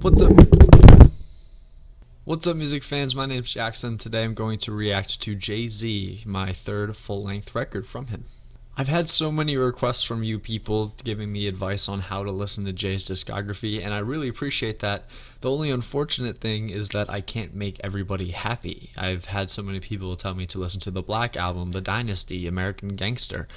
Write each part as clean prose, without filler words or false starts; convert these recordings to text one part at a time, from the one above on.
What's up? What's up, music fans? My name's Jackson. Today I'm going to react to Jay-Z, my third full-length record from him. I've had so many requests from you people giving me advice on how to listen to Jay's discography, and I really appreciate that. The only unfortunate thing is that I can't make everybody happy. I've had so many people tell me to listen to the Black Album, The Dynasty, American Gangster.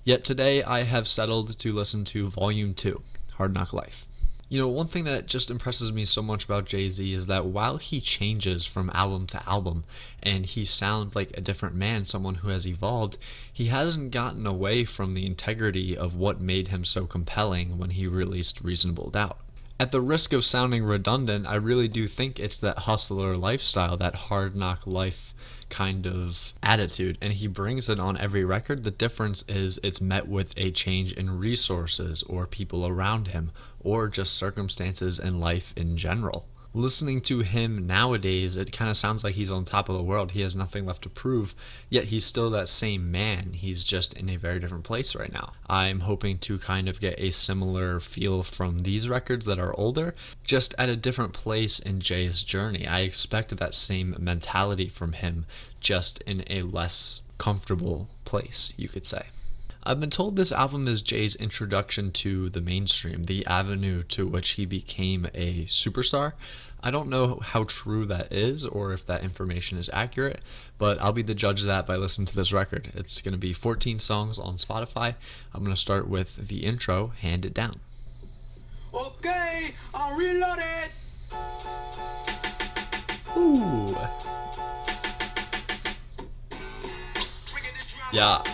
Yet today I have settled to listen to Volume 2, Hard Knock Life. You know, one thing that just impresses me so much about Jay-Z is that while he changes from album to album and he sounds like a different man, someone who has evolved, he hasn't gotten away from the integrity of what made him so compelling when he released Reasonable Doubt. At the risk of sounding redundant, I really do think it's that hustler lifestyle, that hard knock life kind of attitude, and he brings it on every record. The difference is it's met with a change in resources or people around him or just circumstances in life in general. Listening to him nowadays, it kind of sounds like he's on top of the world. He has nothing left to prove, yet he's still that same man. He's just in a very different place right now. I'm hoping to kind of get a similar feel from these records that are older, just at a different place in Jay's journey. I expect that same mentality from him, just in a less comfortable place, you could say. I've been told this album is Jay's introduction to the mainstream, the avenue to which he became a superstar. I don't know how true that is or if that information is accurate, but I'll be the judge of that by listening to this record. It's going to be 14 songs on Spotify. I'm going to start with the intro, Hand It Down. Okay, I'll reload it. Ooh. Yeah.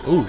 Ooh.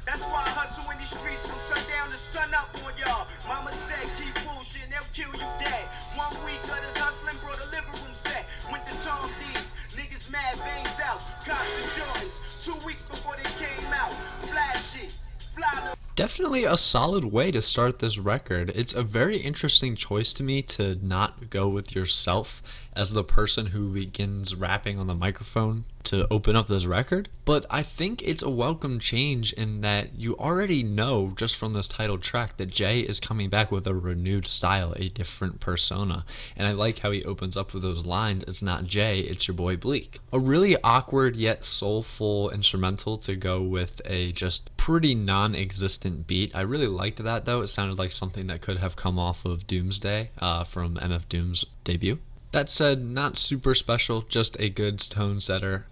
That's why I hustle in these streets from sundown to sun up on y'all. Mama said keep bullshit, they'll kill you dead. 1 week of this hustling brought a living room set. Went to Tom D's, niggas mad veins out. Cop the Jordans, 2 weeks before they came out. Flashy, fly little. Definitely a solid way to start this record. It's a very interesting choice to me to not go with yourself as the person who begins rapping on the microphone to open up this record, but I think it's a welcome change in that you already know just from this title track that Jay is coming back with a renewed style, a different persona, and I like how he opens up with those lines. It's not Jay, it's your boy Bleak. A really awkward yet soulful instrumental to go with a just pretty non-existent beat. I really liked that though. It sounded like something that could have come off of Doomsday from MF Doom's debut. That said, not super special, just a good tone setter.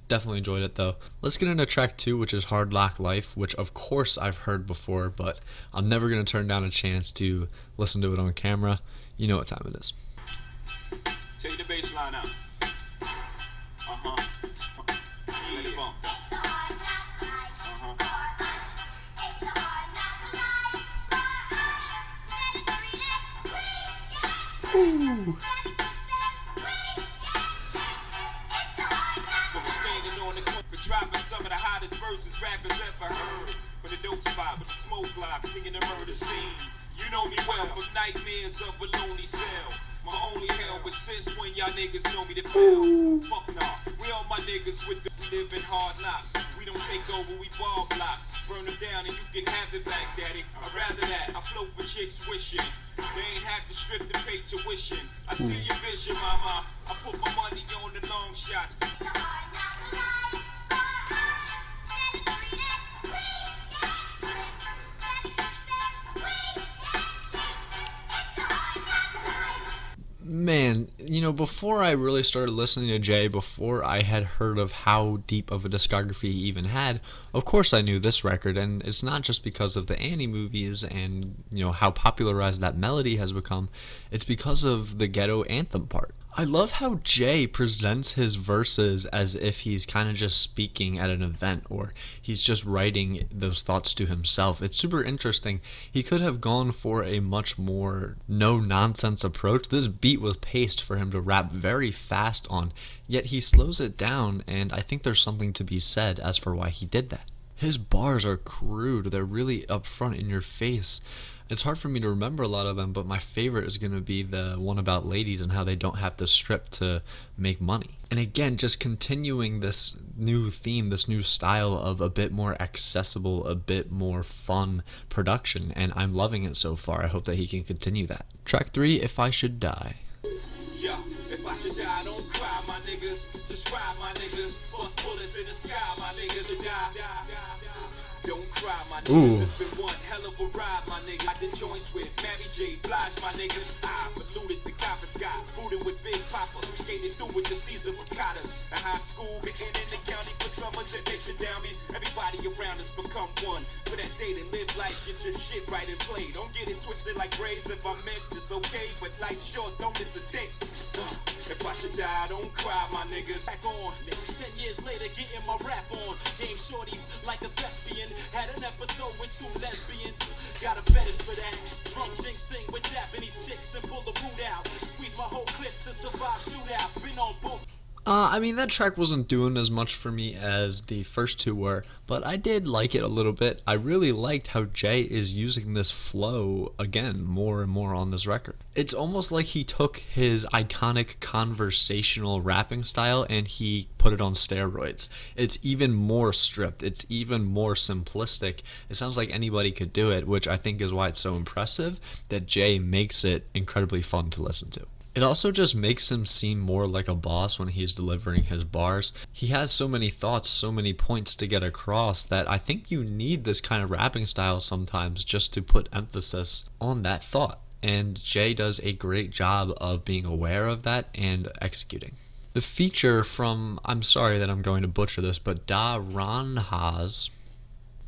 Definitely enjoyed it though. Let's get into track 2, which is Hard Knock Life, which of course I've heard before, but I'm never going to turn down a chance to listen to it on camera. You know what time it is. Take the bass line out. Let it bump. Ooh. Dropping some of the hottest verses rappers ever heard. For the dope spot with the smoke block, thinking the murder scene. You know me well from nightmares of a lonely cell. My only hell was since when y'all niggas know me to fail. Fuck nah, we all my niggas with the living hard knocks. We don't take over, we ball blocks. Burn them down and you can have it back, daddy. I'd rather that, I float for chicks wishing they ain't have to strip to pay tuition. I see your vision, mama. I put my money on the long shots. Man, you know, before I really started listening to Jay, before I had heard of how deep of a discography he even had, of course I knew this record, and it's not just because of the Annie movies and, you know, how popularized that melody has become, it's because of the ghetto anthem part. I love how Jay presents his verses as if he's kind of just speaking at an event or he's just writing those thoughts to himself. It's super interesting. He could have gone for a much more no-nonsense approach. This beat was paced for him to rap very fast on, yet he slows it down, and I think there's something to be said as for why he did that. His bars are crude. They're really upfront in your face. It's hard for me to remember a lot of them, but my favorite is going to be the one about ladies and how they don't have to strip to make money. And again, just continuing this new theme, this new style of a bit more accessible, a bit more fun production, and I'm loving it so far. I hope that he can continue that. Track 3, If I Should Die. Yeah, if I should die, don't cry, my niggas. Just ride, my niggas. Bust bullets in the sky, my niggas. To die. Don't cry, my niggas. It's been one hell of a ride, my nigga. I did joints with Mary J. Blige, my niggas. I polluted the coppers, got booted with Big Papa. Skated through with the Caesar Ricotta's. In high school, written in the county for summers that they should down me. Everybody around us become one. For that day to live life, get your shit right and play. Don't get it twisted like braids. If I missed, it's okay. But life short, don't miss a day. If I should die, don't cry, my niggas. Back on. 10 years later, getting my rap on. Game shorties like a thespian. Had an episode with 2 lesbians. Got a fetish for that. Drunk jinx sing with Japanese chicks and pull the root out. Squeeze my whole clip to survive shootouts. Been on both. I mean, that track wasn't doing as much for me as the first 2 were, but I did like it a little bit. I really liked how Jay is using this flow again more and more on this record. It's almost like he took his iconic conversational rapping style and he put it on steroids. It's even more stripped. It's even more simplistic. It sounds like anybody could do it, which I think is why it's so impressive that Jay makes it incredibly fun to listen to. It also just makes him seem more like a boss when he's delivering his bars. He has so many thoughts, so many points to get across that I think you need this kind of rapping style sometimes just to put emphasis on that thought. And Jay does a great job of being aware of that and executing. The feature from, I'm sorry that I'm going to butcher this, but Da Ranhas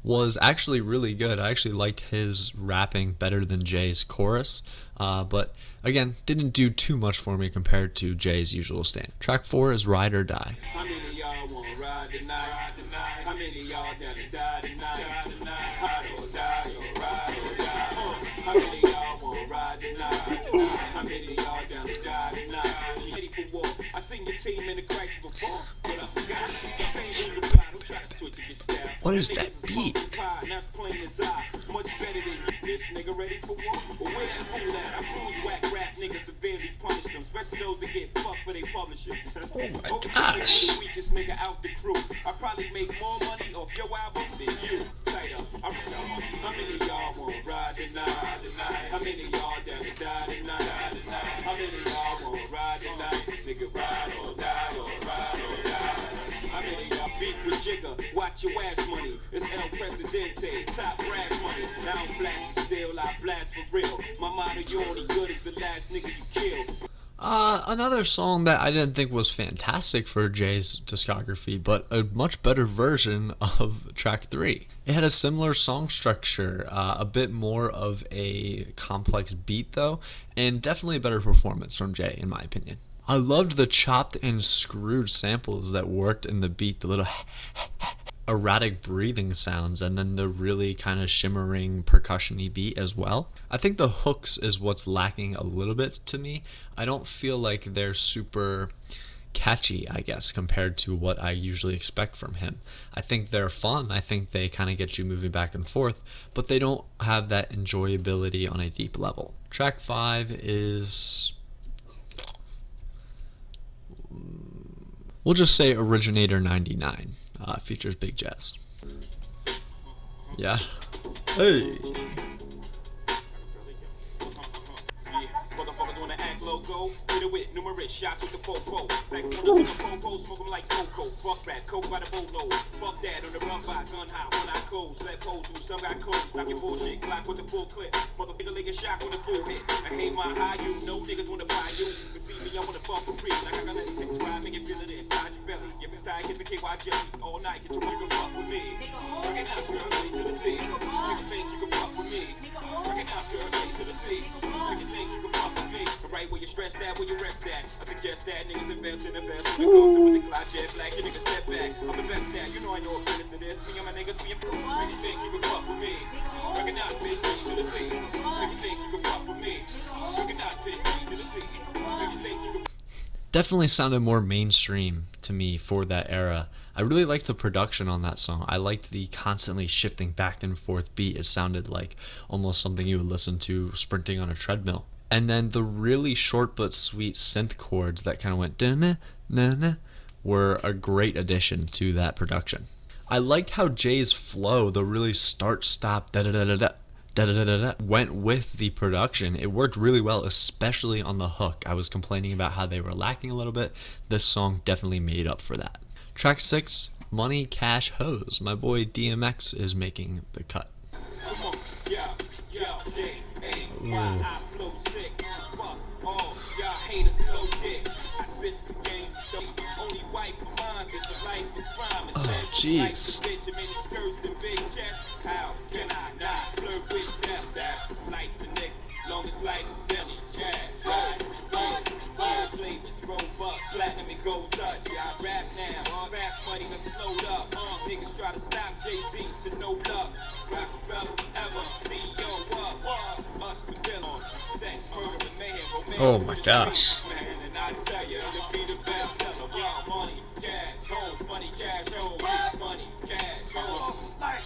was actually really good. I actually liked his rapping better than Jay's chorus, but again, didn't do too much for me compared to Jay's usual stand. Track 4 is Ride or Die. How many of y'all want to ride tonight? How many of y'all down to die tonight? Ride or die, or ride or die. How many of y'all want to ride tonight? How many of y'all down to die tonight? Ready for war? I seen your team in the crisis before, but I forgot. The same rules apply. Don't try to switch your style. What is that beat? That's plain as I. Much better than you, bitch, nigga. Ready for war? But where that fool at? I prove whack rap niggas severely punish them, especially those that get fucked for they publishing. Oh my gosh. The weakest nigga out the crew. I probably make more money off your album than you. Tight up. How many of y'all want to ride tonight? How many of y'all down to die tonight? How many of y'all want to ride tonight? Nigga, ride or die, or ride or die. How many of y'all beef with Jigga? Watch your ass money. It's El Presidente, top brass money. Now I'm black, still I blast for real. My motto, you only good as the last nigga you kill. Another song that I didn't think was fantastic for Jay's discography, but a much better version of track 3. It had a similar song structure, a bit more of a complex beat though, and definitely a better performance from Jay in my opinion. I loved the chopped and screwed samples that worked in the beat, the little erratic breathing sounds, and then the really kind of shimmering percussion-y beat as well. I think the hooks is what's lacking a little bit to me. I don't feel like they're super catchy, I guess, compared to what I usually expect from him. I think they're fun. I think they kind of get you moving back and forth, but they don't have that enjoyability on a deep level. Track 5 is... we'll just say Originator 99. Features Big Jazz. Yeah. Hey. Motherfuckers wanna act loco, hit it with numerous shots with the popo. Like one of the popo, smoke 'em like cocoa. Fuck that, coke by the boatload. Fuck that, on the run by gun high, one eye closed. Let pose through, some got closed. Stop your bullshit, clock with the full clip. Motherfucker lick a shot with a full hit. I hate my high, you know niggas wanna buy you. You see me, I wanna fuck for free. Like I got anything to try, make it feel it inside your belly. If it's tight, hit the KY jelly. All night, get your nigga fuck with me. Recognize girl, ready to the sea. Nigga think you can fuck with me. Recognize girl, ready to the sea. Nigga think you can fuck with me. Right where you stress that, where you rest at. I suggest that niggas invest in the best. Go through with the cloud jet black, you niggas step back. I'm the best that, you know I know a minute to this. Me and my niggas, we improve. Nigga think you can fuck with me. Recognize bitch, bring to the sea. Nigga think you can fuck with me. Recognize bitch, bring to the sea. Nigga think you can. Definitely sounded more mainstream to me for that era. I really liked the production on that song. I liked the constantly shifting back and forth beat. It sounded like almost something you would listen to sprinting on a treadmill. And then the really short but sweet synth chords that kind of went na na na were a great addition to that production. I liked how Jay's flow, the really start-stop da-da-da-da-da, went with the production. It worked really well, especially on the hook. I was complaining about how they were lacking a little bit. This song definitely made up for that. Track 6, Money, Cash, Hose. My boy DMX is making the cut. Oh, jeez. Platinum and gold touch, yeah, I rap now. Fast money done slowed up. Niggas try to stop Jay-Z to no luck. Rockefeller forever, CEO up. Us the villain, sex, murder, and mayhem. Oh my gosh. Man, and I tell you, to be the best seller. Money, cash, hoes, money, cash, hoes. Money, cash, hoes. Like,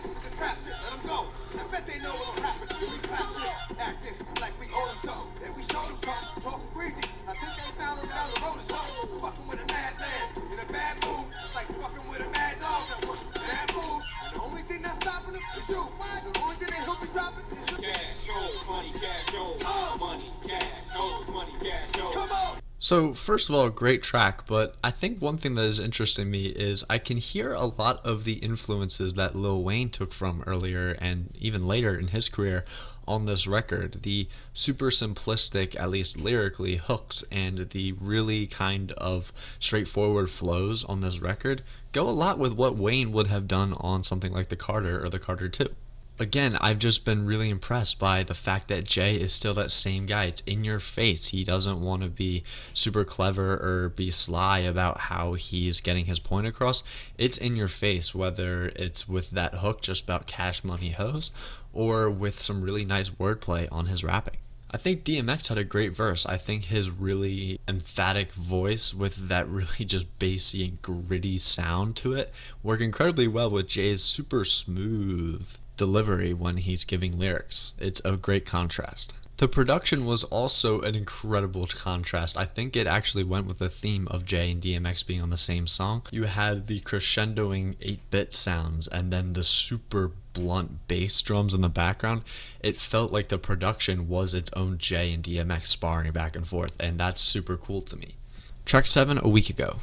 just rap shit, let them go. I bet they know what'll happen if we clap shit. Acting like we owe them something. And we show them something, talking greasy. I think they found them down the road or something. Fucking with a madman in a bad mood. It's like fucking with a mad dog that was bad mood. And the only thing that's stopping them is you. The only thing they hope be dropping is you. Cash, hoes, money, cash, hoes. Money, cash, hoes, money, cash, hoes. Come on. So, first of all, great track, but I think one thing that is interesting to me is I can hear a lot of the influences that Lil Wayne took from earlier and even later in his career on this record. The super simplistic, at least lyrically, hooks and the really kind of straightforward flows on this record go a lot with what Wayne would have done on something like The Carter or The Carter 2. Again, I've just been really impressed by the fact that Jay is still that same guy. It's in your face. He doesn't want to be super clever or be sly about how he's getting his point across. It's in your face, whether it's with that hook just about cash, money, hoes, or with some really nice wordplay on his rapping. I think DMX had a great verse. I think his really emphatic voice with that really just bassy and gritty sound to it work incredibly well with Jay's super smooth delivery when he's giving lyrics. It's a great contrast. The production was also an incredible contrast. I think it actually went with the theme of Jay and DMX being on the same song. You had the crescendoing 8-bit sounds and then the super blunt bass drums in the background. It felt like the production was its own Jay and DMX sparring back and forth, and that's super cool to me. Track 7, A Week Ago.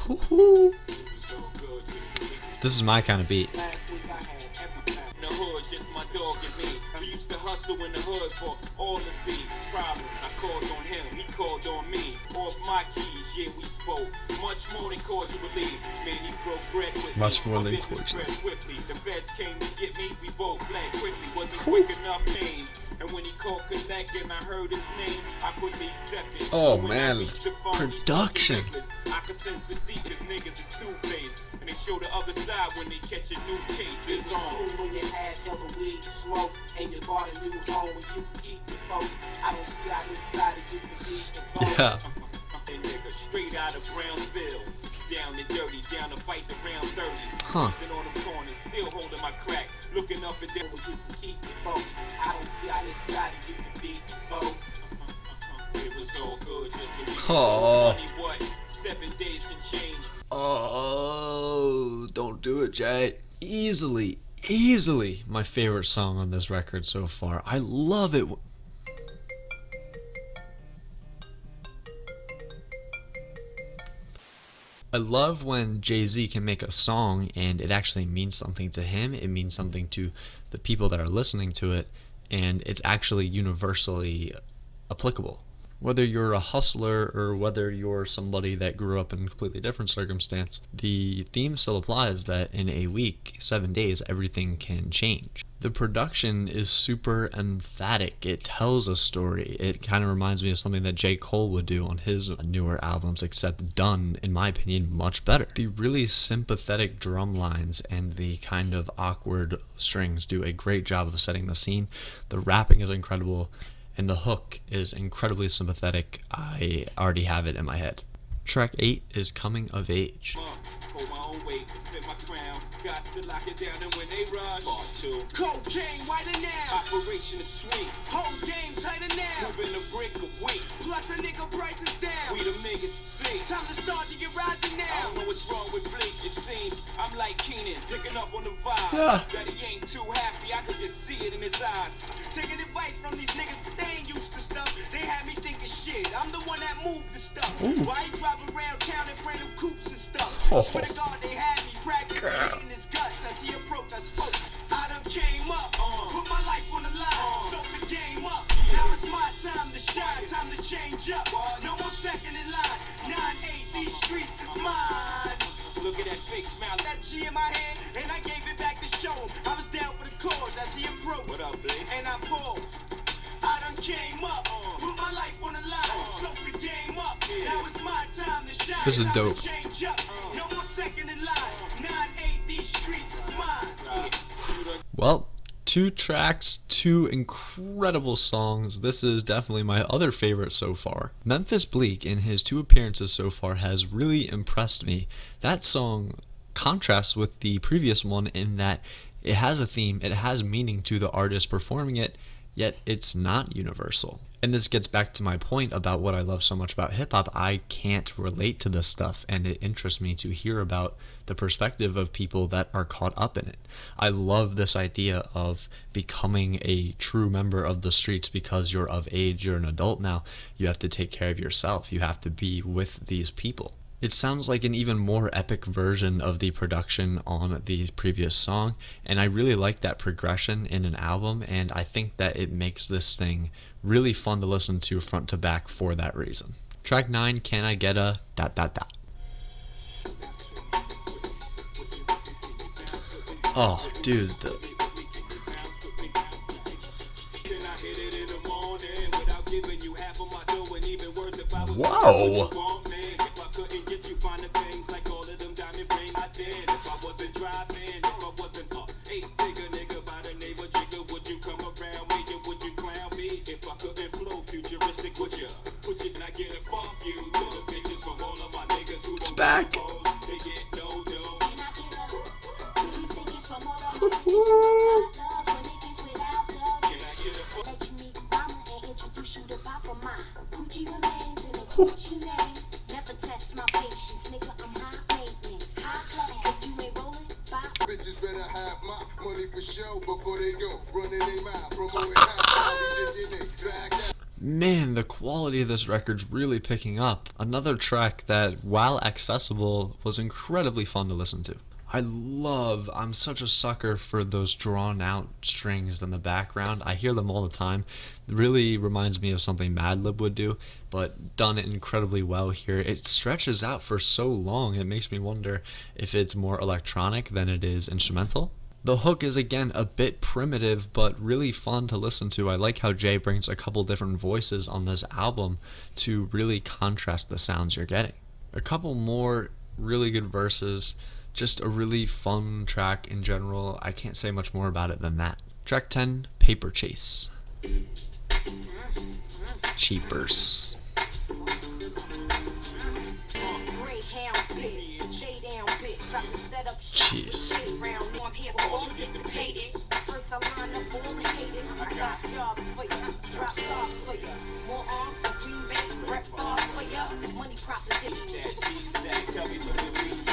Woo-hoo. This is my kind of beat. Hustle in the hood for all to see. Problem, I called on him, he called on me. Off my keys, yeah, we spoke. Much more than cordially. Man, he broke bread with me. Much more than cordially. The feds came to get me, we both fled quickly. Wasn't quick enough change. And when he called Connect and I heard his name, I quickly accepted. Oh man, production. I could sense the seekers, niggas is two-faced. And they show the other side when they catch a new case. It's on. When you had hella weed to smoke and you bought a new home and you keep the folks. I don't see how this side of you can be the vote. Yeah. And nigga straight out of Brownsville. Down and dirty, down to fight the round 30. Sitting on the corner, still holding my crack. Looking up and down when you can keep the folks. I don't see how this side of you can be the vote. It was all good, just a week. Money, what? 7 days can change. Oh, don't do it, Jay. Easily my favorite song on this record so far. I love it. I love when Jay-Z can make a song and it actually means something to him. It means something to the people that are listening to it, and it's actually universally applicable. Whether you're a hustler or whether you're somebody that grew up in a completely different circumstance, the theme still applies that in a week, 7 days, everything can change. The production is super emphatic. It tells a story. It kind of reminds me of something that J. Cole would do on his newer albums, except done, in my opinion, much better. The really sympathetic drum lines and the kind of awkward strings do a great job of setting the scene. The rapping is incredible. and the hook is incredibly sympathetic. I already have it in my head. Track 8 is Coming of Age. Hold my own weight, fit my crown. Got to lock it down, and when they rush, part 2. Cocaine, whiter now. Operation is sweet. Whole game tighter now. Moving a brick a week. Plus a nigga price is down. We the niggas to see. Time to start to get rising now. I don't know what's wrong with Blake. It seems I'm like Keenan, picking up on the vibe. That he ain't too happy. I could just see it in his eyes. Taking advice from these niggas, but they ain't used to stuff. They had me thinking shit. I'm the one that moved the stuff. Why he drive around town in brand new coupes and stuff? Swear to God, they had me practically hating his guts. As he approached, I spoke. I done came up, put my life on the line, soak the game up. Now it's my time to shine, time to change up. No more second in line. 9-8, these streets is mine. Look at that fake smile, that G in my hand, and I gave it back to show him. I was down for the cause as he approached. What up, babe? And I paused. I done came up, put my life on the line, soak the game up. Now it's my time to shine. This is dope. Change up. No more second in line. 9-8, these streets is mine. Well, 2 tracks, 2 incredible songs. This is definitely my other favorite so far. Memphis Bleek, in his 2 appearances so far, has really impressed me. That song contrasts with the previous one in that it has a theme, it has meaning to the artist performing it, yet it's not universal. And this gets back to my point about what I love so much about hip-hop. I can't relate to this stuff, and it interests me to hear about the perspective of people that are caught up in it. I love this idea of becoming a true member of the streets because you're of age, you're an adult now. You have to take care of yourself. You have to be with these people. It sounds like an even more epic version of the production on the previous song, and I really like that progression in an album, and I think that it makes this thing really fun to listen to front to back for that reason. Track 9, Can I Get a ... Oh, dude, Whoa! It's back. Bitches better have my money for show before they go running their mouth, promoting how Man, the quality of this record's really picking up. Another track that, while accessible, was incredibly fun to listen to. I'm such a sucker for those drawn out strings in the background. I hear them all the time. It really reminds me of something Madlib would do, but done incredibly well here. It stretches out for so long, it makes me wonder if it's more electronic than it is instrumental. The hook is again a bit primitive, but really fun to listen to. I like how Jay brings a couple different voices on this album to really contrast the sounds you're getting. A couple more really good verses. Just a really fun track in general. I can't say much more about it than that. Track 10, Paper Chase. Cheapers. Jeez.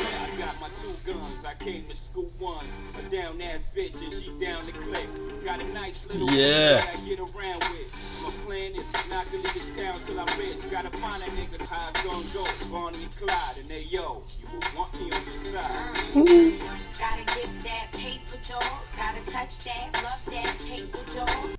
I got my 2 guns, I came to school once. A down ass bitch and she down the click. Got a nice little Yeah. I get around with. My plan is not to leave this town till I'm rich. Gotta find that niggas how it's gonna go. Bonnie and Clyde and they yo, you will want me on your side. Gotta get that paper dog. Gotta touch that, love that paper dog.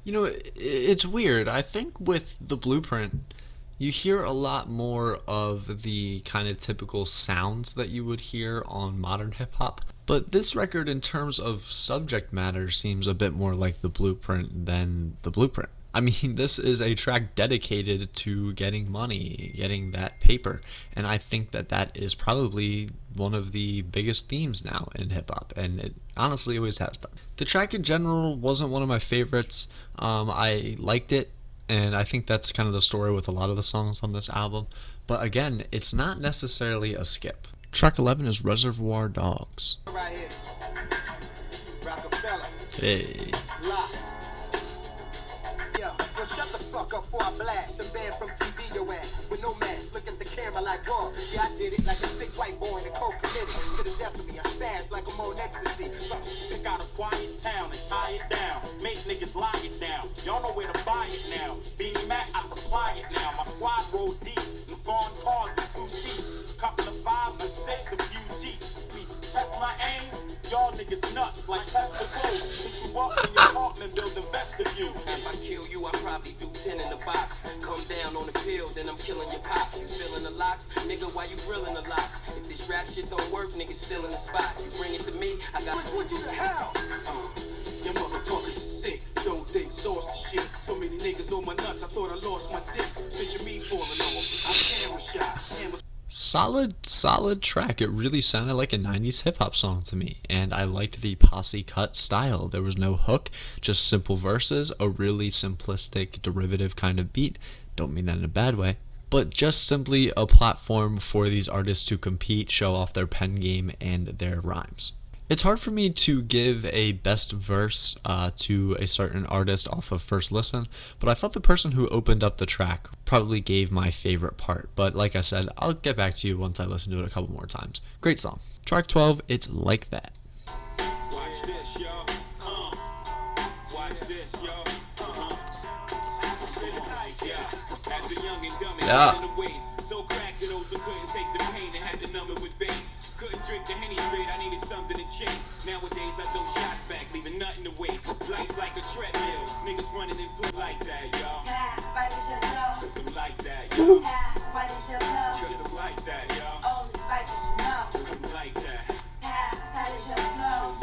You know, it's weird. I think with the Blueprint, you hear a lot more of the kind of typical sounds that you would hear on modern hip-hop. But this record, in terms of subject matter, seems a bit more like the Blueprint than the Blueprint. I mean, this is a track dedicated to getting money, getting that paper, and I think that that is probably one of the biggest themes now in hip hop, and it honestly always has been. The track in general wasn't one of my favorites. I liked it, and I think that's kind of the story with a lot of the songs on this album. But again, it's not necessarily a skip. Track 11 is Reservoir Dogs. Right here. Rockefeller. Hey. Lock. Yeah, yo, shut the fuck up before I blast. I'm banned from TV, your ass. With no mask, look at the camera like, whoa. Yeah, I did it like a sick white boy in a cold committee. To the death of me, I spaz like I'm on ecstasy. Pick out a quiet town and tie it down. Make niggas lie it down. Y'all know where to buy it now. Being Mac, I supply it now. My squad roll deep. The foreign cars with 2 seats. Couple of 5 and 6, a few G's. Test my aim. Y'all niggas nuts like test the glue. Put you up in your apartment building vestibule. If I kill you, I probably do 10 in the box. Come down on the pill, then I'm killing your pop. You feeling the locks? Nigga, why you grilling the locks? If this rap shit don't work, niggas still in the spot. You bring it to me, I got What you the hell? Your motherfuckers is sick. Don't think sauce the shit. So many niggas on my nuts, I thought I lost my dick. Picture me falling off. I'm camera shot. Solid track. It really sounded like a 90s hip hop song to me, and I liked the posse cut style. There was no hook, just simple verses, a really simplistic derivative kind of beat. Don't mean that in a bad way, but just simply a platform for these artists to compete, show off their pen game and their rhymes. It's hard for me to give a best verse to a certain artist off of first listen, but I thought the person who opened up the track probably gave my favorite part. But like I said, I'll get back to you once I listen to it a couple more times. Great song. Track 12, It's Like That. Watch this, yo. Watch this, yo. As a young and dumb and Yeah. in the ways, so cracked that those who couldn't take the pain and had to numb it with bass. Couldn't drink the Henny straight, I needed something to chase. Nowadays I throw shots back, leaving nothing to waste. Life's like a treadmill, niggas running in blue like that, y'all. Cause I'm like that, y'all. Cause I'm like that, y'all. Cause I'm like that. Cause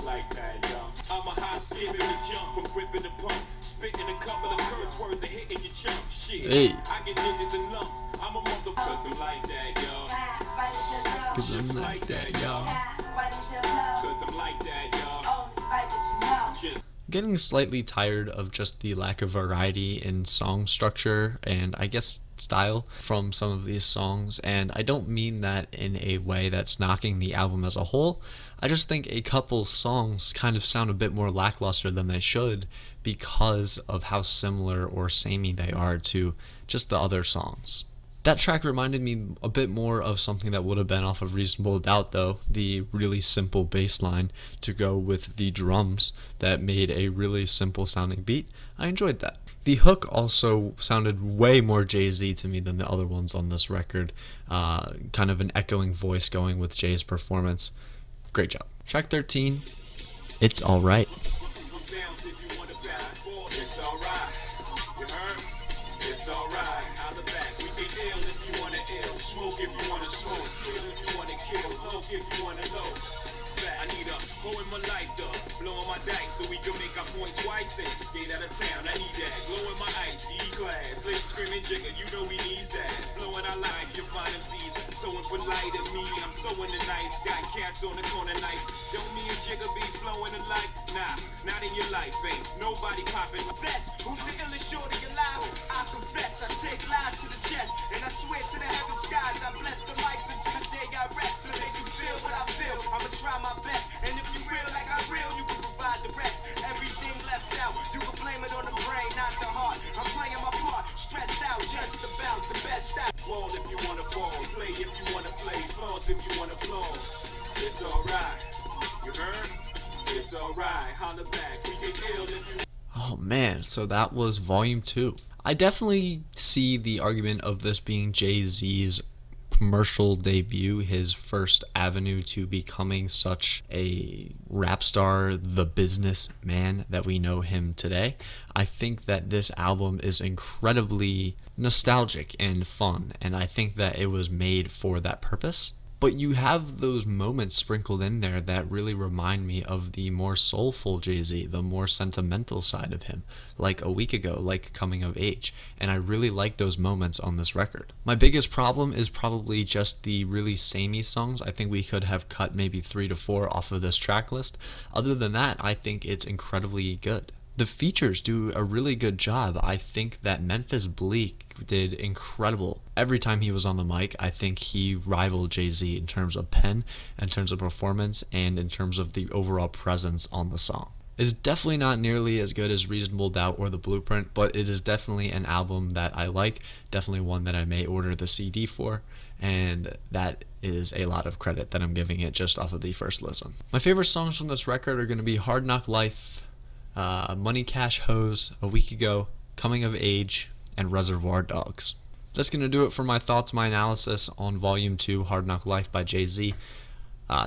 like that, y'all. I'm a hop, skip, and a jump from gripping the pump. Spitting a couple of curse words and hitting your chump. Shit, Hey. I get digits and lumps. I'm a motherfucker. Cause I'm like that, y'all. Cause I'm like that, y'all. Cause I'm like that, y'all. Just Getting slightly tired of just the lack of variety in song structure and I guess style from some of these songs, and I don't mean that in a way that's knocking the album as a whole. I just think a couple songs kind of sound a bit more lackluster than they should because of how similar or samey they are to just the other songs. That track reminded me a bit more of something that would have been off of Reasonable Doubt, though, the really simple bass line to go with the drums that made a really simple sounding beat. I enjoyed that. The hook also sounded way more Jay-Z to me than the other ones on this record. Kind of an echoing voice going with Jay's performance. Great job. Track 13, It's Alright. bounce if you wanna bounce. It's alright. You heard? It's alright. Holla back. We get ill if you wanna ill. Smoke if you wanna smoke. Kill if you wanna kill. Low if you wanna low. I need a hoe in my life though. Blowing my dice so we can make our point twice and skate out of town. I need that. Glowing my ice. E-class. Late screaming jigger. You know we needs that. Blowing our life. You find them seeds. Sowing for light in me. I'm sowing the nice. Got cats on the corner nice. Don't me and jigger be flowing in life? Nah, not in your life. Ain't nobody popping. Vets, who's the illest shorty alive? I confess, I take lives to the chest, and I swear to the heaven skies, I bless the mics until the day I rest. To make you feel what I feel, I'ma try my best. And if you real like I real, you can provide the rest. Everything left out, you can blame it on the brain, not the heart. I'm playing my part, stressed out, just about the best out. Ball if you wanna ball. Play if you wanna play. Floss if you wanna floss. It's alright. You heard? It's alright. Holla back. We get ill if you Oh man, so that was volume 2. I definitely see the argument of this being Jay-Z's commercial debut, his first avenue to becoming such a rap star, the businessman that we know him today. I think that this album is incredibly nostalgic and fun, and I think that it was made for that purpose. But you have those moments sprinkled in there that really remind me of the more soulful Jay-Z, the more sentimental side of him, like A Week Ago, like Coming of Age, and I really like those moments on this record. My biggest problem is probably just the really samey songs. I think we could have cut maybe 3 to 4 off of this track list. Other than that, I think it's incredibly good. The features do a really good job. I think that Memphis Bleek did incredible. Every time he was on the mic, I think he rivaled Jay-Z in terms of pen, in terms of performance, and in terms of the overall presence on the song. It's definitely not nearly as good as Reasonable Doubt or The Blueprint, but it is definitely an album that I like, definitely one that I may order the CD for, and that is a lot of credit that I'm giving it just off of the first listen. My favorite songs from this record are going to be Hard Knock Life, Money Cash Hose, A Week Ago, Coming of Age, and Reservoir Dogs. That's going to do it for my thoughts, my analysis on Volume 2, Hard Knock Life by Jay-Z.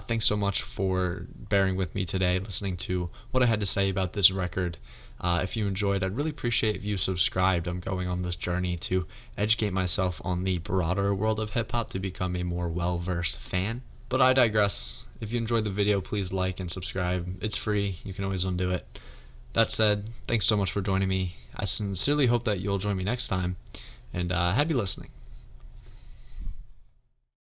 Thanks so much for bearing with me today, listening to what I had to say about this record. If you enjoyed, I'd really appreciate if you subscribed. I'm going on this journey to educate myself on the broader world of hip-hop to become a more well-versed fan. But I digress. If you enjoyed the video, please like and subscribe. It's free. You can always undo it. That said, thanks so much for joining me. I sincerely hope that you'll join me next time, and happy listening.